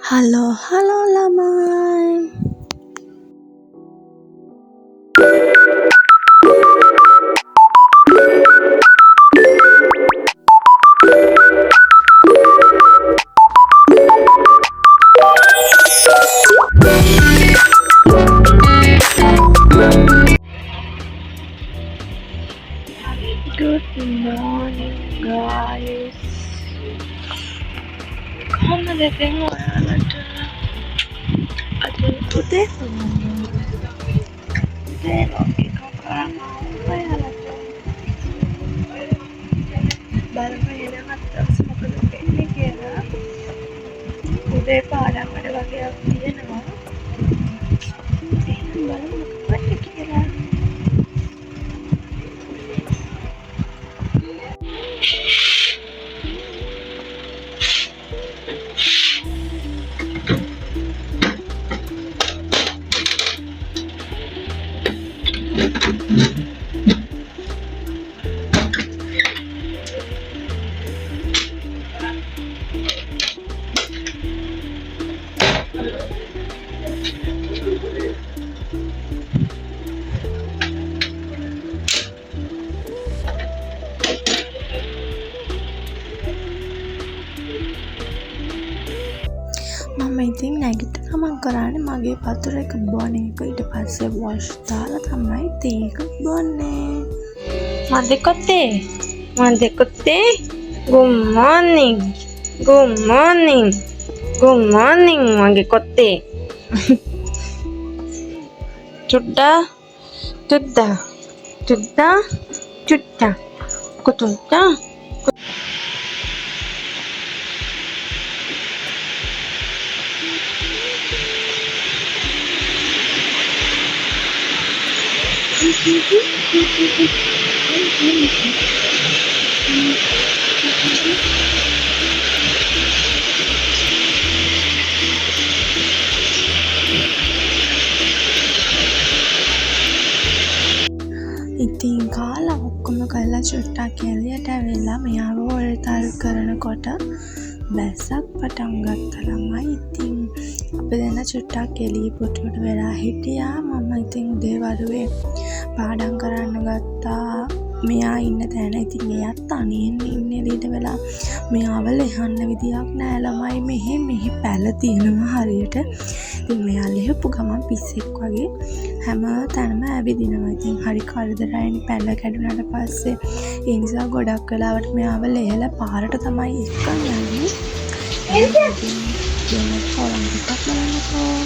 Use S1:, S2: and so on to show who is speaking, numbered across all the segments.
S1: Halo, halo lamai. Good morning guys. කොහොමද ඉතින් ඔයාලට අද උදේ උදේ එකක් කරන්න ඔයාලට බලමු ඊළඟ දවස් මොකද වෙන්නේ කියලා. උදේ පාඩම් වල වගේක් තියෙනවා. එහෙනම් බලමු මොකක්ද කියලා. මම ඉතින් නැගිට ගමන් කරන්නේ මගේ වතුර එක බොන එක. ඊට පස්සේ වොෂ් දාලා තමයි තේ එක බොන්නේ.
S2: Good morning. Mage kotte. Chutta. Kututta.
S1: ඉතින් කාලා ඔක්කොම කළා චුට්ටක් එළියට ඇවිල්ලා මෙයාව හොල්තල් කරනකොට බැස්සක් පටන් ගත්තා ළමයි. ඉතින් අපි දෙන්න චුට්ටක් එළිය පුටුවට වෙලා හිටියා. මම ඉතින් උදේ වරුවේ පාඩම් කරන්න ගත්තා. මෙයා ඉන්න තැන ඉතින් එයත් තනියෙන් ඉන්නේ එළියට වෙලා. මෙයාව ලෙහන්න විදියක් නෑ ළමයි. මෙහෙ පැල තියෙනවා හරියට. ඉතින් මෙයා ලෙහපු ගමන් පිස්සෙක් වගේ හැම තැනම ඇවිදිනවා. ඉතින් හරි කරදරයිනේ පැල කැඩුනට පස්සේ. ඒ නිසා ගොඩක් වෙලාවට මෙයාව ලෙහලා පාරට තමයි එක්කන් යන්නේ. ඉතින් කොරම් ටිකක් බලන්නකෝ.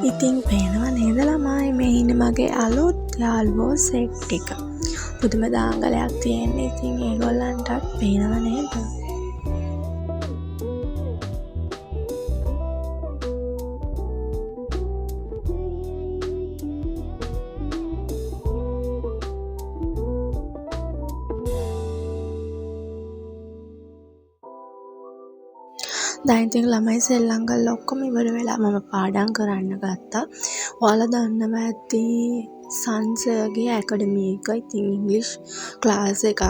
S1: ඉතින් පේනවා නේද ළමයි මේ ඉන්නේ මගේ අලුත් යාළුවෝ සෙට් එක. පුදුම දාංගලයක් තියෙන්නේ. ඉතින් ඒගොල්ලන්ටත් පේනව නේද? දැන් ඉතින් ළමයි සෙල්ලම් කරලා ඔක්කොම ඉවර වෙලා මම පාඩම් කරන්න ගත්තා. ඔයාලා දන්නවා ඇති සංසර්ගේ ඇකඩමි එක ඉතින් ඉංග්‍රීසි ක්ලාස් එකක්.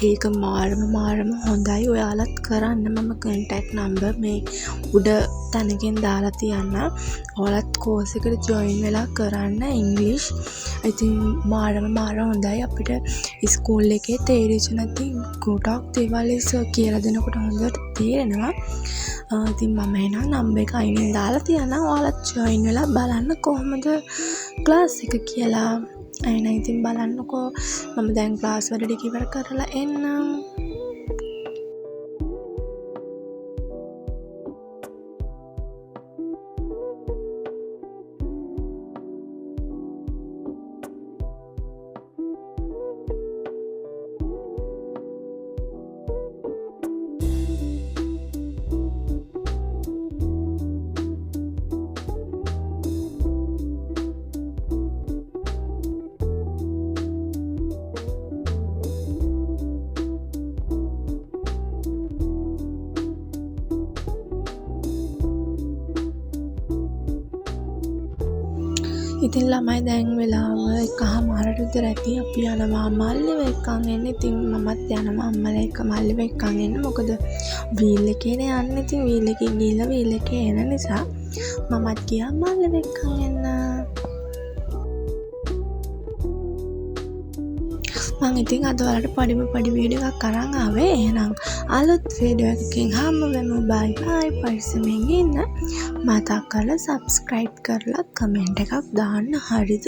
S1: ඒක මාරම හොඳයි. ඔයාලත් කරන්න. මම කන්ටැක්ට් නම්බර් මේ උඩ තැනකින් දාලා තියන්න. ඔයාලත් කෝස් එකට ජොයින් වෙලා කරන්න ඉංග්‍රීසි. ඉතින් මාරම හොඳයි. අපිට ස්කූල් එකේ තේරිච්ච නැති ගොඩක් දේවල් කියලා දෙනකොට හොඳට තේරෙනවා. ඉතින් මම එහෙනම් නම්බර් එක අයිනෙන් දාලා තියනවා. ඔයාලත් ජොයින් වෙලා බලන්න කොහොමද ක්ලාස් එක කියලා. එහෙනම් ඉතින් බලන්නකෝ. මම දැන් ක්ලාස් වැඩ ටික ඉවර කරලා එන්නම්. ඉතින් ළමයි දැන් වෙලාව 1:00 විතර ඇති. අපි යනවා මල්ලිව එක්කන් එන්න. ඉතින් මමත් යනවා අම්මලා එක්ක මල්ලිව එක්කන් එන්න. මොකද වීල් එකේනේ යන්නේ. ඉතින් වීල් එකේ ගිහලා වීල් එකේ එන නිසා මමත් ගියා මල්ලිව එක්කන් එන්න. මං ඉතින් අද ඔයාලට පොඩි වීඩියෝ එකක් අරන් ආවේ. එහෙනම් අලුත් වීඩියෝ එකකින් හම්බෙමු. බයි බයි. පරිස්සමෙන් ඉන්න. මතක් කරලා subscribe කරලා කමෙන්ට් එකක් දාන්න. හරිද?